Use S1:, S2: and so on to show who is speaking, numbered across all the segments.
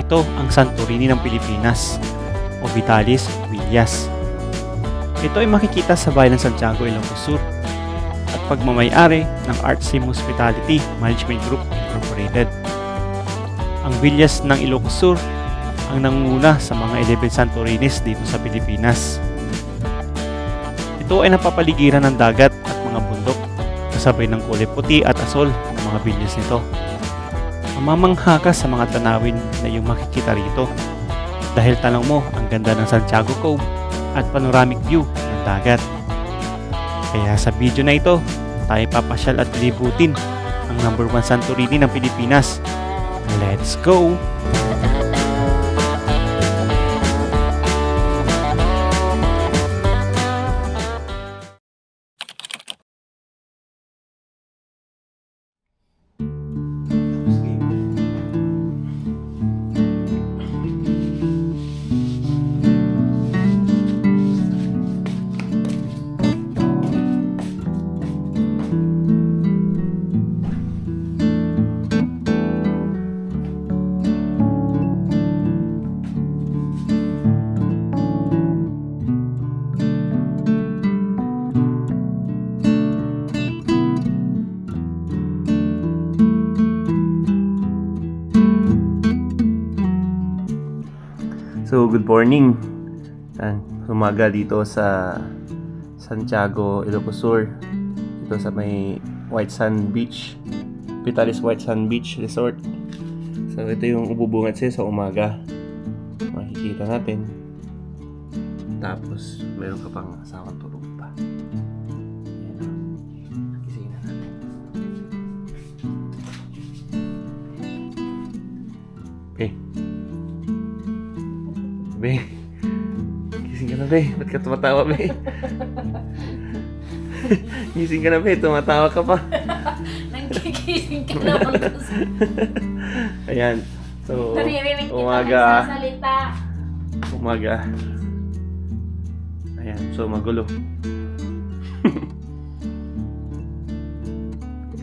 S1: ito ang Santorini ng Pilipinas o Vitalis Villas. Ito ay makikita sa bayan ng Santiago, Ilocos Sur at pagmamay-ari ng Artsim Hospitality Management Group Incorporated. Ang Villas ng Ilocos Sur ang nangunguna sa mga 11 Santorinis dito sa Pilipinas. Ito ay napapaligiran ng dagat at mga bundok kasabay ng kulay puti at asol ng mga villas nito. Mamamangha ka sa mga tanawin na iyong makikita rito dahil tanong mo ang ganda ng Santiago Cove at panoramic view ng dagat. Kaya sa video na ito, tayo papasyal at libutin ang #1 Santorini ng Pilipinas. Let's go! So, good morning. Umaga dito sa Santiago, Ilocos Sur. Dito sa may White Sand Beach, Vitalis White Sand Beach Resort. So, ito yung ububungad sa umaga. Makikita natin. Tapos, meron ka pang asawang tulog pa. Ayan o. Gisingin na natin. Okay. Be, gising ka na, be. Ba't ka tumatawa, be? Gising ka na, be. Tumatawa ka pa.
S2: Nagkigising ka naman kasi.
S1: Ayan. So,
S2: Naririnig kita
S1: umaga.
S2: nagsasalita.
S1: Umaga. Ayan. So, magulo.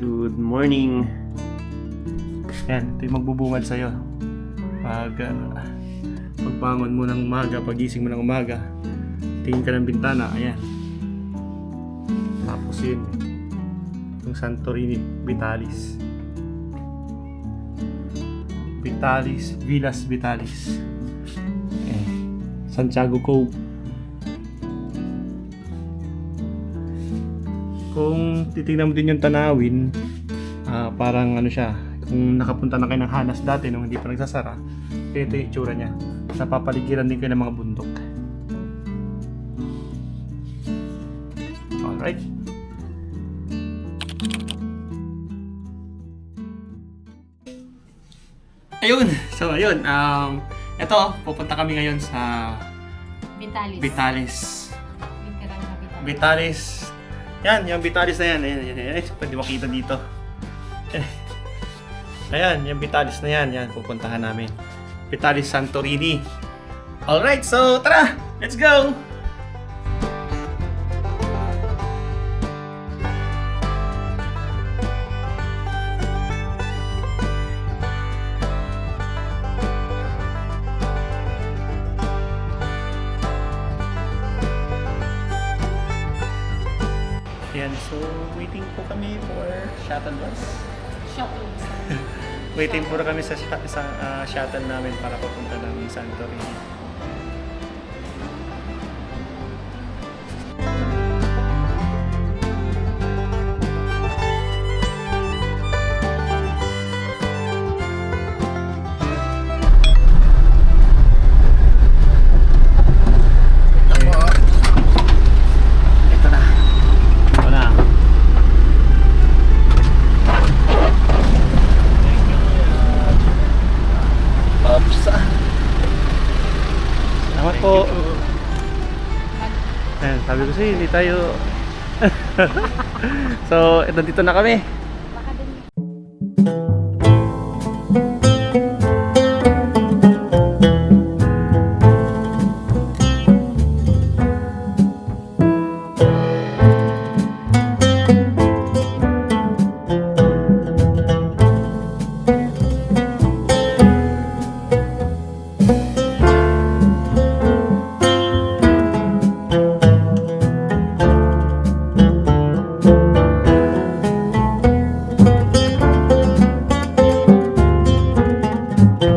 S1: Good morning. Ayan. Ito yung magbubungad sa'yo. Pagbangon mo ng umaga, pagising mo ng umaga, tingin ka ng bintana, ayan. Tapos yun, yung Santorini, Vitalis. Vitalis, Villas Vitalis. Santiago Cove. Kung titignan mo din yung tanawin, parang ano siya, kung nakapunta na kayo ng Hanas dati nung hindi pa nagsasara, ito yung itsura niya. Napapaligiran din kayo ng mga bundok. Alright. Ayun. So, ayun. Ito, pupunta kami ngayon sa
S2: Vitalis.
S1: Vitalis.
S2: Literal na Vitalis.
S1: Vitalis. Yan, yung Vitalis na yan. Ayan. Pwede makita dito. Ayan, yung Vitalis na yan. Yan, pupuntahan namin. Vitalis Santorini. Alright, so tara! Let's go! Ayan, so waiting po kami for shuttle bus.
S2: Shuttle.
S1: Waiting po kami sa shuttle namin para papunta ng Santorini. Ito na. Ito na. Salamat po. Ayan, sabi ko sa'yo, hindi tayo... So, nandito na kami.
S2: Baka din.
S3: Los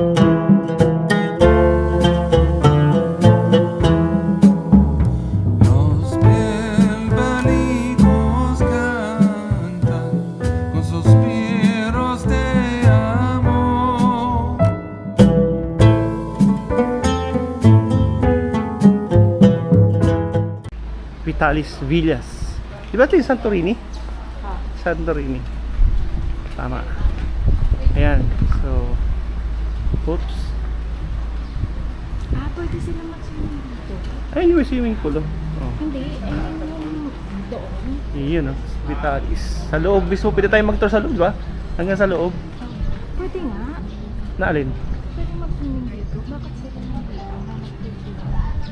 S3: bienvenidos cantan con suspiros de amor.
S1: Vitalis Villas. Di ba ito yung Santorini?
S2: Ah.
S1: Santorini. Tama. Ayan. So, oops.
S2: Pwede sila mag-swimming dito.
S1: Ayun yung swimming pool. Oh.
S2: Hindi, yung doon.
S1: Iyon, no? Vitalis. Sa loob mismo. Pwede tayo mag-tour sa loob, di ba? Hanggang sa loob.
S2: Pwede nga.
S1: Naalin?
S2: Pwede mag-swimming dito. Bakit sila hindi?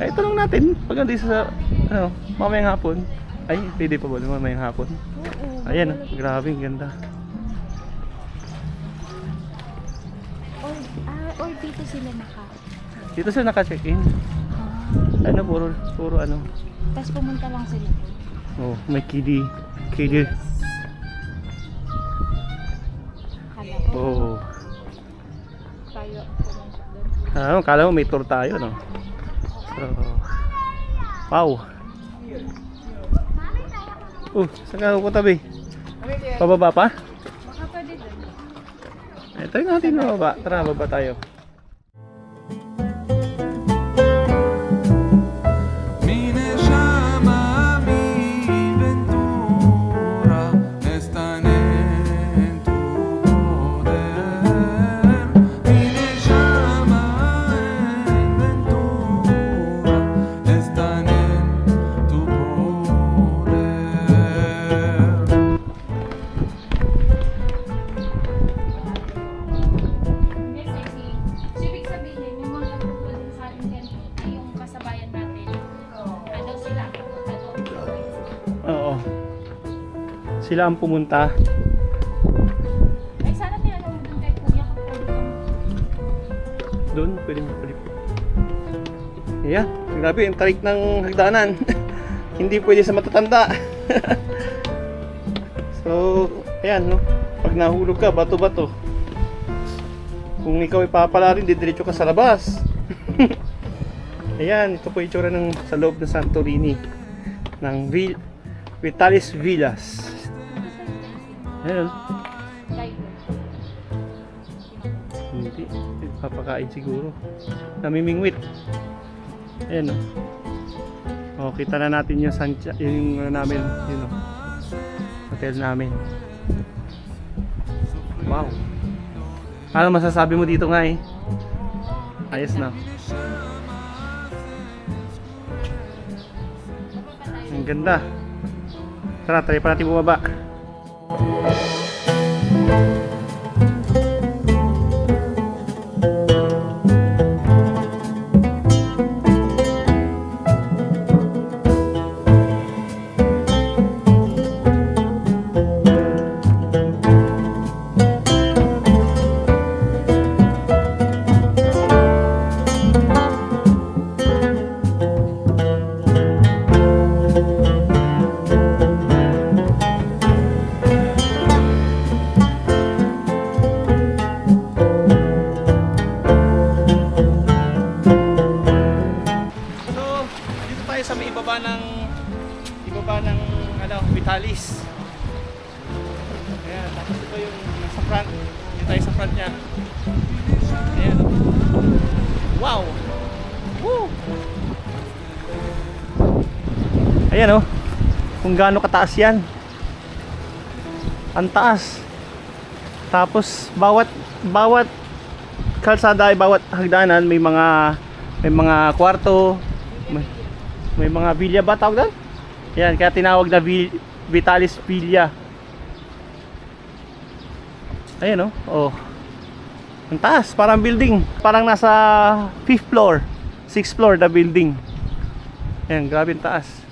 S1: Ay, tanong natin. Pag nandito sa, ano, mamayang hapon. Ay, pwede pa ba? Mamayang hapon.
S2: Oo.
S1: Ayan, oh. Grabe, ang ganda.
S2: Or dito sila
S1: Dito sila naka-check-in.
S2: Ah.
S1: Ano, puro ano.
S2: Tapos pumunta lang sila doon.
S1: Oh, may kiddie. Kiddie.
S2: Kala ko
S1: Oh.
S2: tayo pumunta doon.
S1: Kala mo may tour tayo, no? So, wow. Saan ka pupunta, be? Pababa pa?
S2: Baka pwede doon.
S1: Ito yung natin mababa. Tara, baba tayo.
S3: Mi llama mi ventura, están en tu poder. Mi llama en ventura, están en tu poder.
S2: Yes, sexy. So, ibig sabihin, yung mga katulad din sa ating ganito, ay yung kasabayan natin. Ano sila?
S1: Oo. Sila ang pumunta.
S2: Ay, sana tinanong mo dun kay Kuya kung pwede kang
S1: Doon, pwede mo palip. Ayan, grabe yung tarik ng hagdanan. Hindi pwede sa matatanda. So, ayan, no? Pag nahulog ka, bato-bato. Kung ikaw ay papala rin, didiretso ka sa labas. Ayan, ito po yung itsura ng sa loob ng Santorini ng Vitalis Villas. Ayan.
S2: guide.
S1: Hindi, papakain siguro. Namimingwit. Ayan, no? Oh, kita na natin yung yung ano namin, yun, no? Hotel namin. Wow. Ano masasabi mo dito nga eh? Ayos na. Ang ganda. Tara, try pa natin bumaba. So, dito tayo sa may ibaba ng ano, Vitalis. Ayan, tapos ito yung nasa front. Dito tayo sa front niya. Ayan. Wow! Woo! Ayan, oh. Kung gaano kataas yan. Ang taas. Tapos bawat kalsada ay bawat hagdanan may mga kwarto, may mga villa ba tawag doon? Yan, kaya tinawag na Vitalis Villa. Ayan, oh. Ang taas, parang building. Parang nasa 5th floor, 6th floor na building. Ayan, grabe ang taas.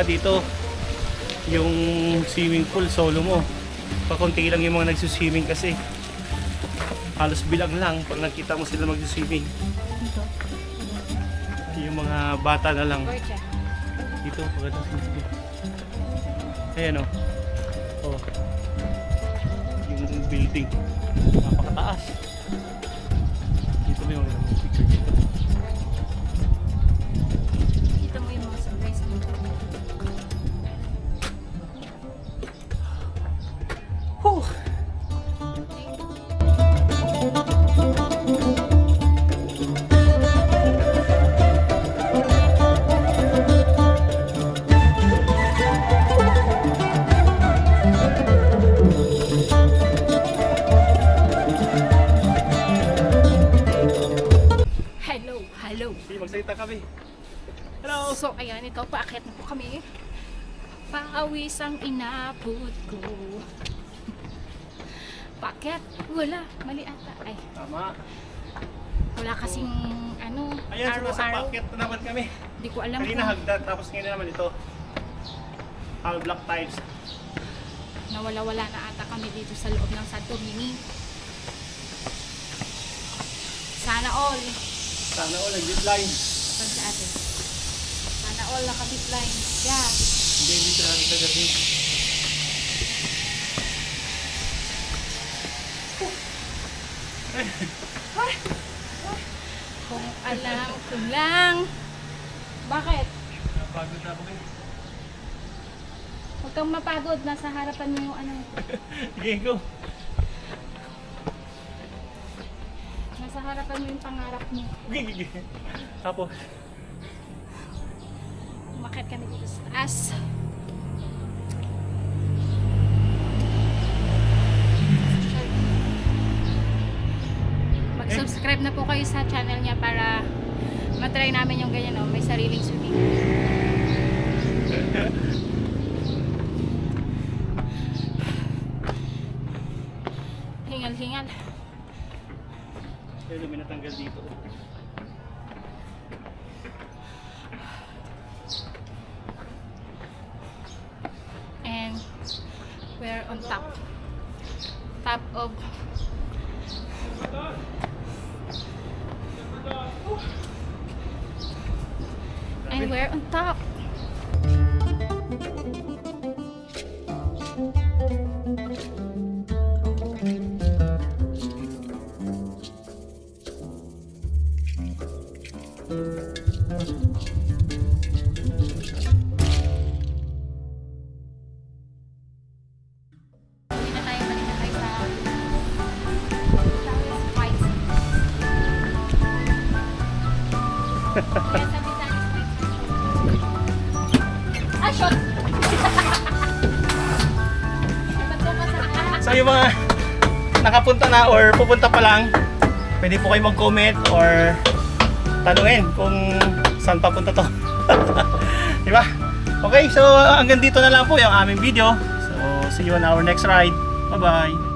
S1: dito yung swimming pool, solo mo. Pakunti lang yung mga nagsuswimming kasi. Halos bilang lang pag nakita mo sila magsiswimming.
S2: Ito.
S1: Yung mga bata na lang.
S2: Gorcha.
S1: Dito, pagkatapos swimming. Ayan o. Oh. Yung building. Napakataas. Dito may mga picture dito.
S2: Kita mo yung mga surprise dito.
S1: Whew.
S2: Hello.
S1: Sige, magsalita kami. Hello!
S2: So, ayan, ito, paakyat na po kami. Paawis ang inabot ko. Paakyat? Wala, mali ata. Ay,
S1: Tama.
S2: wala kasing, ano,
S1: Ayan, so nasa
S2: araw-araw.
S1: packet na naman kami.
S2: Hindi ko alam
S1: Kanina
S2: kung
S1: hagdan, tapos ngayon naman ito. All black tiles.
S2: nawala-wala na ata kami dito sa loob ng Santo Mini. Sana all.
S1: Sana all, nag-zip line.
S2: Pag sa atin. Sana all nakabit line. Yeah.
S1: Hindi, dito lang sa gabi.
S2: Kung alam ko lang. Bakit?
S1: Napagod na ako eh.
S2: Huwag kang mapagod. Nasa harapan mo yung ano.
S1: Sige, go.
S2: Nasa harapan mo yung pangarap mo.
S1: Gigi. Tapos,
S2: Umakyat kami dito sa taas. Mag-subscribe na po kayo sa channel niya para matry namin yung ganyan, may sariling swimming. Hingal-hingal.
S1: yun may natanggal dito.
S2: And we're on top of and we're on top. Balik na tayo sa Southwest White. Kaya sabi sa akin, ah, shot! Ba't ko kasama?
S1: So yung mga nakapunta na or pupunta pa lang, pwede po kayo mag-comment or tanungin kung saan papunta to. Diba? Okay, so hanggang dito na lang po yung aming video. So see you on our next ride. Bye-bye!